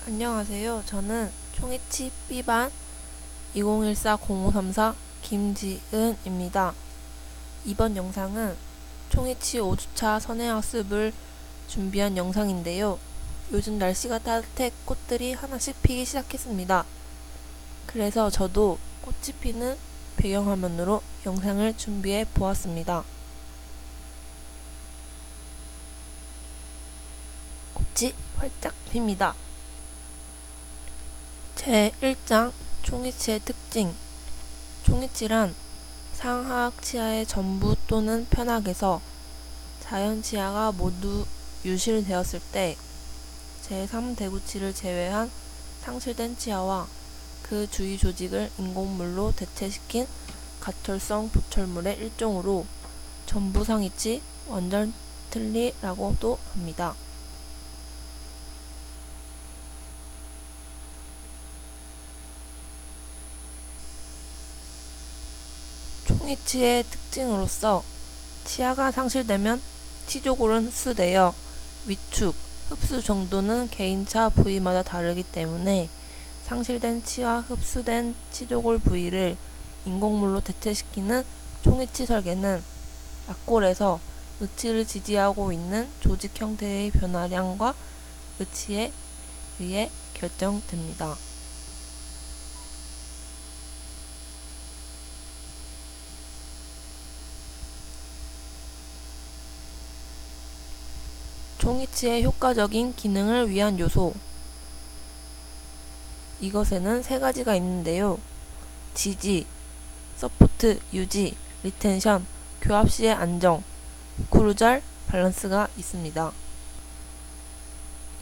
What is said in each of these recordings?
안녕하세요. 저는 총이치 B반 2014-0534 김지은입니다. 이번 영상은 총이치 5주차 선행학습을 준비한 영상인데요. 요즘 날씨가 따뜻해 꽃들이 하나씩 피기 시작했습니다. 그래서 저도 꽃이 피는 배경화면으로 영상을 준비해 보았습니다. 꽃이 활짝 핍니다. 제1장 총이치의 특징. 총이치란 상하악 치아의 전부 또는 편악에서 자연 치아가 모두 유실되었을 때 제3대구치를 제외한 상실된 치아와 그 주위 조직을 인공물로 대체시킨 가철성 보철물의 일종으로 전부상이치, 완전틀리라고도 합니다. 총이치의 특징으로서 치아가 상실되면 치조골은 흡수되어 위축, 흡수 정도는 개인차 부위마다 다르기 때문에 상실된 치와 흡수된 치조골 부위를 인공물로 대체시키는 총이치 설계는 약골에서 의치를 지지하고 있는 조직 형태의 변화량과 의치에 의해 결정됩니다. 총이치의 효과적인 기능을 위한 요소. 이것에는 세 가지가 있는데요. 지지, 서포트, 유지, 리텐션, 교합 시의 안정, 구루잘, 밸런스가 있습니다.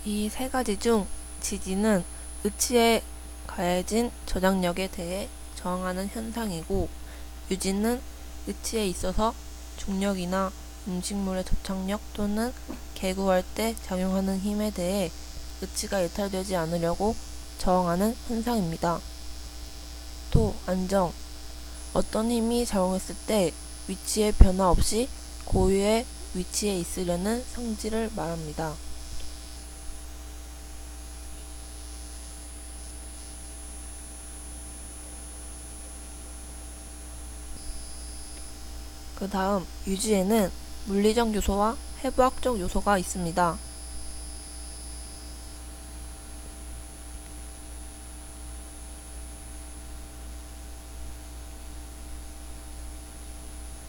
이 세 가지 중 지지는 의치에 가해진 저장력에 대해 저항하는 현상이고, 유지는 의치에 있어서 중력이나 음식물의 접착력 또는 개구할 때 작용하는 힘에 대해 의치가 이탈되지 않으려고 저항하는 현상입니다. 또 안정, 어떤 힘이 작용했을 때 위치의 변화 없이 고유의 위치에 있으려는 성질을 말합니다. 그 다음 유지에는 물리적 요소와 해부학적 요소가 있습니다.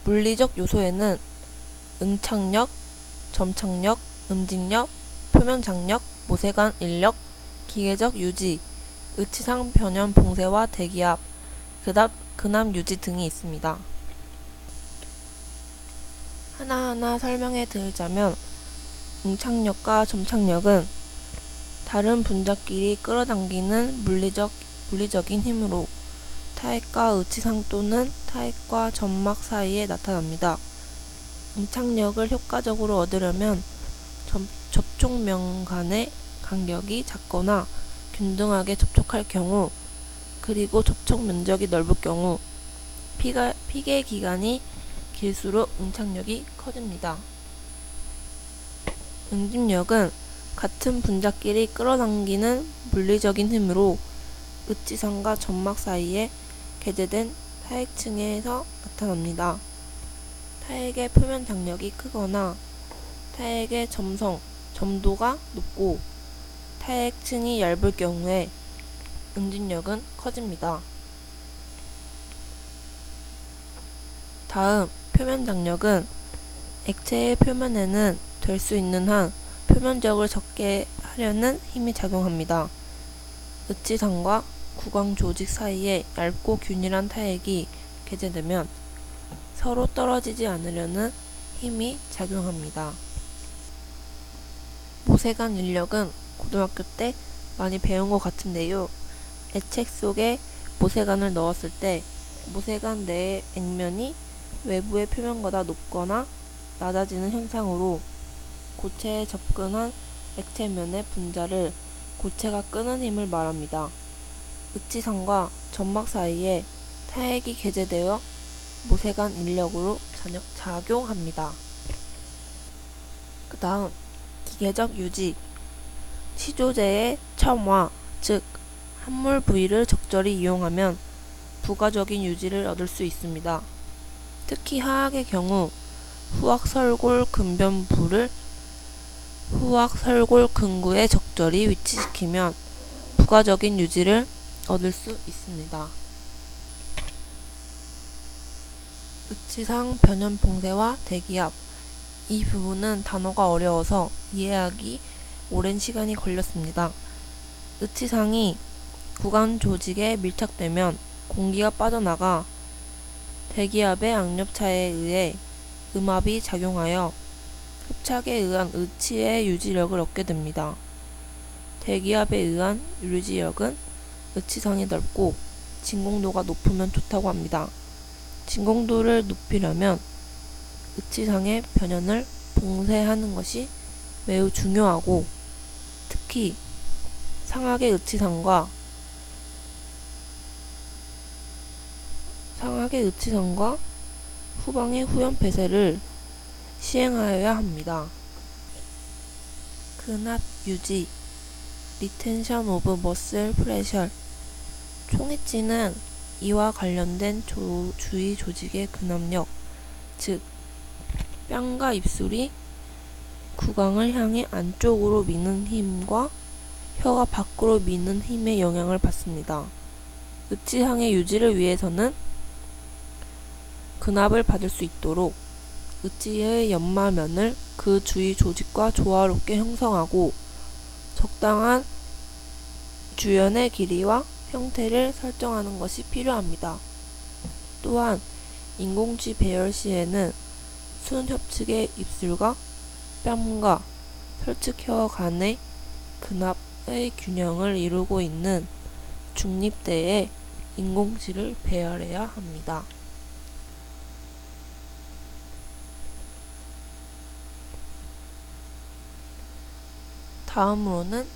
물리적 요소에는 응착력, 점착력, 음직력, 표면장력, 모세관 인력, 기계적 유지, 의치상 변연 봉쇄와 대기압, 근압 유지 등이 있습니다. 하나하나 설명해 드리자면, 응착력과 점착력은 다른 분자끼리 끌어당기는 물리적인 힘으로 타액과 의치상 또는 타액과 점막 사이에 나타납니다. 응착력을 효과적으로 얻으려면 접촉면 간의 간격이 작거나 균등하게 접촉할 경우, 그리고 접촉 면적이 넓을 경우, 피개 기간이 길수록 응착력이 커집니다. 응집력은 같은 분자끼리 끌어당기는 물리적인 힘으로 의치상과 점막 사이에 개재된 타액층에서 나타납니다. 타액의 표면 장력이 크거나 타액의 점도가 높고 타액층이 얇을 경우에 응집력은 커집니다. 다음 표면 장력은 액체의 표면에는 될 수 있는 한 표면적을 적게 하려는 힘이 작용합니다. 의치상과 구강 조직 사이에 얇고 균일한 타액이 개재되면 서로 떨어지지 않으려는 힘이 작용합니다. 모세관 인력은 고등학교 때 많이 배운 것 같은데요. 액체 속에 모세관을 넣었을 때 모세관 내의 액면이 외부의 표면보다 높거나 낮아지는 현상으로 고체에 접근한 액체면의 분자를 고체가 끄는 힘을 말합니다. 의치상과 점막 사이에 타액이 개재되어 모세관 인력으로 작용합니다. 그 다음 기계적 유지. 치조제의 첨화, 즉 함몰 부위를 적절히 이용하면 부가적인 유지를 얻을 수 있습니다. 특히 하악의 경우 후악설골 근변부를 후악설골 근구에 적절히 위치시키면 부가적인 유지를 얻을 수 있습니다. 으치상 변연봉쇄와 대기압, 이 부분은 단어가 어려워서 이해하기 오랜 시간이 걸렸습니다. 으치상이 구강 조직에 밀착되면 공기가 빠져나가 대기압의 악력차에 의해 음압이 작용하여 흡착에 의한 으치의 유지력을 얻게 됩니다. 대기압에 의한 유지력은 으치상이 넓고 진공도가 높으면 좋다고 합니다. 진공도를 높이려면 으치상의 변연을 봉쇄하는 것이 매우 중요하고, 특히 상악의 으치상과 후방의 후연 폐쇄를 시행하여야 합니다. 근압 유지, 리텐션 오브 머슬 프레셔, 총액지는 이와 관련된 주위 조직의 근압력, 즉 뺨과 입술이 구강을 향해 안쪽으로 미는 힘과 혀가 밖으로 미는 힘의 영향을 받습니다. 으치상의 유지를 위해서는 근압을 받을 수 있도록 으치의 연마면을 그 주위 조직과 조화롭게 형성하고 적당한 주연의 길이와 형태를 설정하는 것이 필요합니다. 또한 인공쥐 배열 시에는 순협측의 입술과 뺨과 설측혀 간의 근압의 균형을 이루고 있는 중립대에 인공쥐를 배열해야 합니다. 다음으로는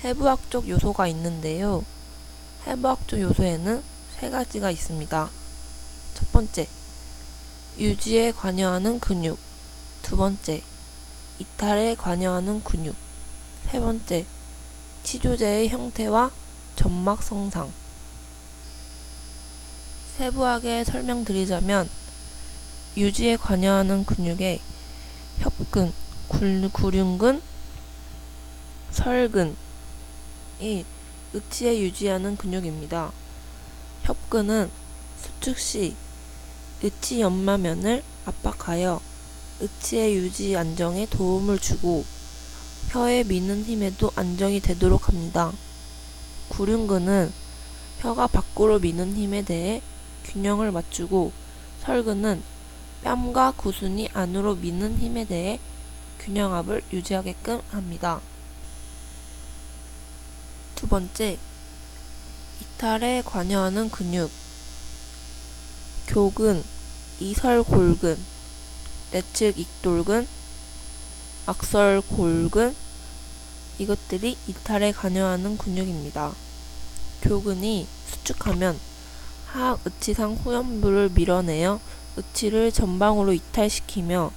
해부학적 요소가 있는데요. 해부학적 요소에는 세 가지가 있습니다. 첫 번째, 유지에 관여하는 근육. 두 번째, 이탈에 관여하는 근육. 세 번째, 치조제의 형태와 점막 성상. 세부하게 설명드리자면, 유지에 관여하는 근육에 협근, 구륜근, 설근이 으치에 유지하는 근육입니다. 협근은 수축 시 으치 연마면을 압박하여 으치의 유지 안정에 도움을 주고 혀에 미는 힘에도 안정이 되도록 합니다. 구륜근은 혀가 밖으로 미는 힘에 대해 균형을 맞추고, 설근은 뺨과 구순이 안으로 미는 힘에 대해 균형압을 유지하게끔 합니다. 두 번째, 이탈에 관여하는 근육. 교근, 이설골근, 내측 익돌근, 악설골근, 이것들이 이탈에 관여하는 근육입니다. 교근이 수축하면 하악 으치상 후연부를 밀어내어 으치를 전방으로 이탈시키며,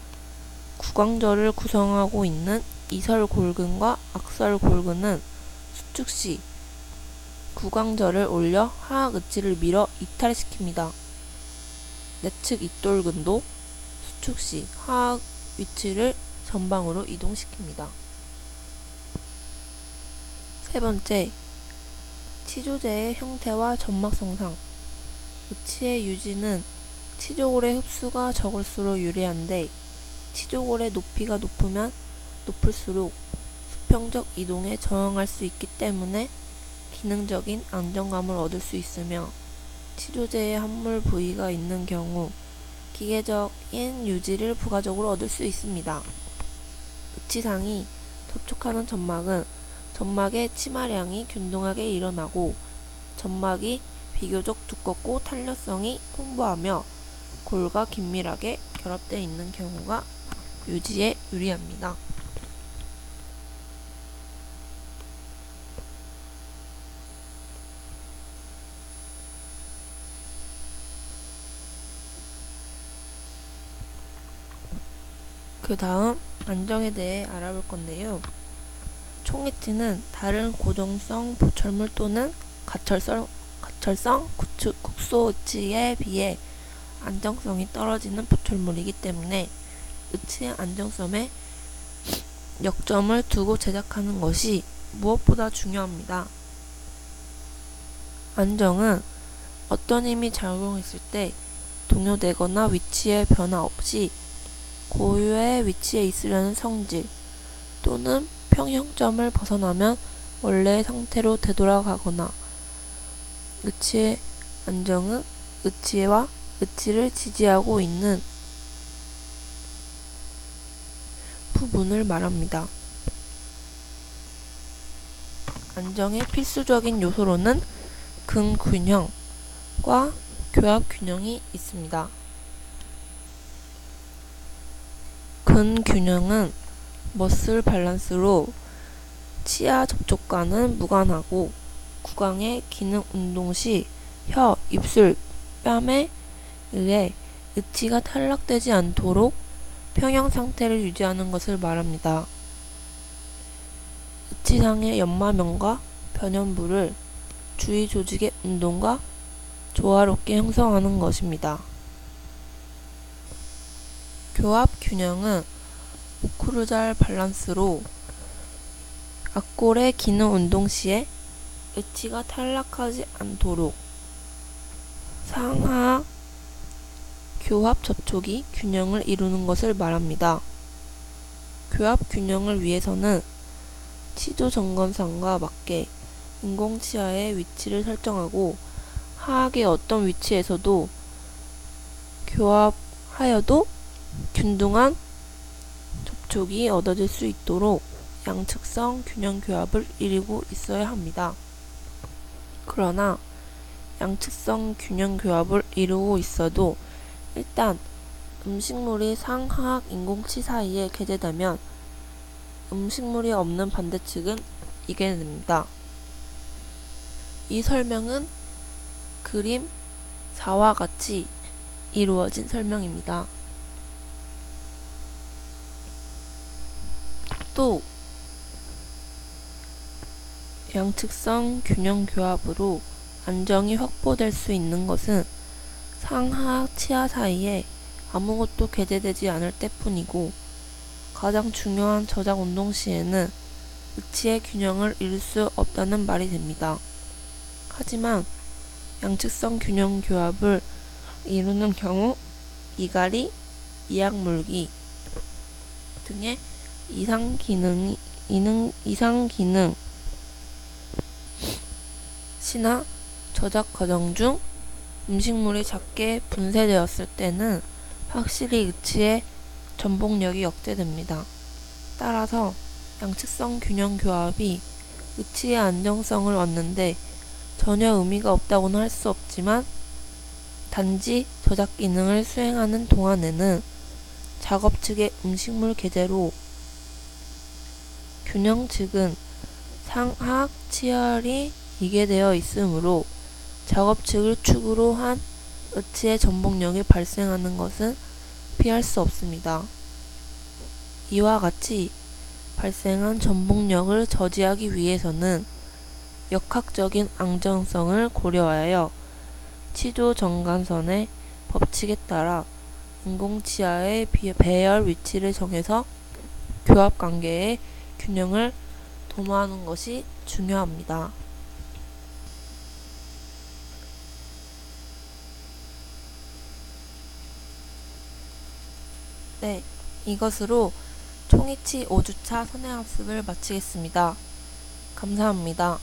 구강절을 구성하고 있는 이설골근과 악설골근은 수축 시 구강절을 올려 하악 으치를 밀어 이탈시킵니다. 내측 익돌근도 수축 시 하악 위치를 전방으로 이동시킵니다. 세 번째, 치조제의 형태와 점막 성상. 으치의 유지는 치조골의 흡수가 적을수록 유리한데, 치조골의 높이가 높으면 높을수록 수평적 이동에 저항할 수 있기 때문에 기능적인 안정감을 얻을 수 있으며, 치조제의 함몰 부위가 있는 경우 기계적인 유지를 부가적으로 얻을 수 있습니다. 으치상이 접촉하는 점막은 점막의 치마량이 균등하게 일어나고, 점막이 비교적 두껍고 탄력성이 풍부하며 골과 긴밀하게 결합되어 있는 경우가 유지에 유리합니다. 그 다음 안정에 대해 알아볼 건데요. 총이치는 다른 고정성 보철물 또는 가철성 국소의치에 비해 안정성이 떨어지는 보철물이기 때문에 의치의 안정성에 역점을 두고 제작하는 것이 무엇보다 중요합니다. 안정은 어떤 힘이 작용했을 때 동요되거나 위치의 변화 없이 고유의 위치에 있으려는 성질 또는 평형점을 벗어나면 원래의 상태로 되돌아가거나, 의치의 안정은 의치와 의치를 지지하고 있는 부분을 말합니다. 안정의 필수적인 요소로는 근균형과 교합균형이 있습니다. 근균형은 머슬 밸런스로 치아 접촉과는 무관하고 구강의 기능 운동 시 혀, 입술, 뺨에 의해 의치가 탈락되지 않도록 평형 상태를 유지하는 것을 말합니다. 의치상의 연마면과 변연부를 주위 조직의 운동과 조화롭게 형성하는 것입니다. 교합균형은 오크루잘 밸런스로 악골의 기능 운동 시에 의치가 탈락하지 않도록 상하 교합 접촉이 균형을 이루는 것을 말합니다. 교합 균형을 위해서는 치조 정건상과 맞게 인공치아의 위치를 설정하고 하악의 어떤 위치에서도 교합하여도 균등한 접촉이 얻어질 수 있도록 양측성 균형 교합을 이루고 있어야 합니다. 그러나 양측성 균형 교합을 이루고 있어도 일단 음식물이 상하악 인공치 사이에 개재되면 음식물이 없는 반대측은 이게 됩니다. 이 설명은 그림 4와 같이 이루어진 설명입니다. 또 양측성 균형 교합으로 안정이 확보될 수 있는 것은 상하악 치아 사이에 아무것도 개재되지 않을 때뿐이고, 가장 중요한 저작 운동 시에는 의치의 균형을 이룰 수 없다는 말이 됩니다. 하지만 양측성 균형 교합을 이루는 경우 이갈이, 이악물기 등의 이상 기능 시나 저작 과정 중 음식물이 작게 분쇄되었을 때는 확실히 의치의 전복력이 억제됩니다. 따라서 양측성 균형 교합이 의치의 안정성을 얻는데 전혀 의미가 없다고는 할 수 없지만, 단지 저작 기능을 수행하는 동안에는 작업 측의 음식물 개재로 균형 측은 상하악 치열이 이계되어 있으므로 작업 측을 축으로 한 의치의 전복력이 발생하는 것은 피할 수 없습니다. 이와 같이 발생한 전복력을 저지하기 위해서는 역학적인 안정성을 고려하여 치조 정관선의 법칙에 따라 인공치아의 배열 위치를 정해서 교합 관계의 균형을 도모하는 것이 중요합니다. 네, 이것으로 총이치 5주차 선행학습을 마치겠습니다. 감사합니다.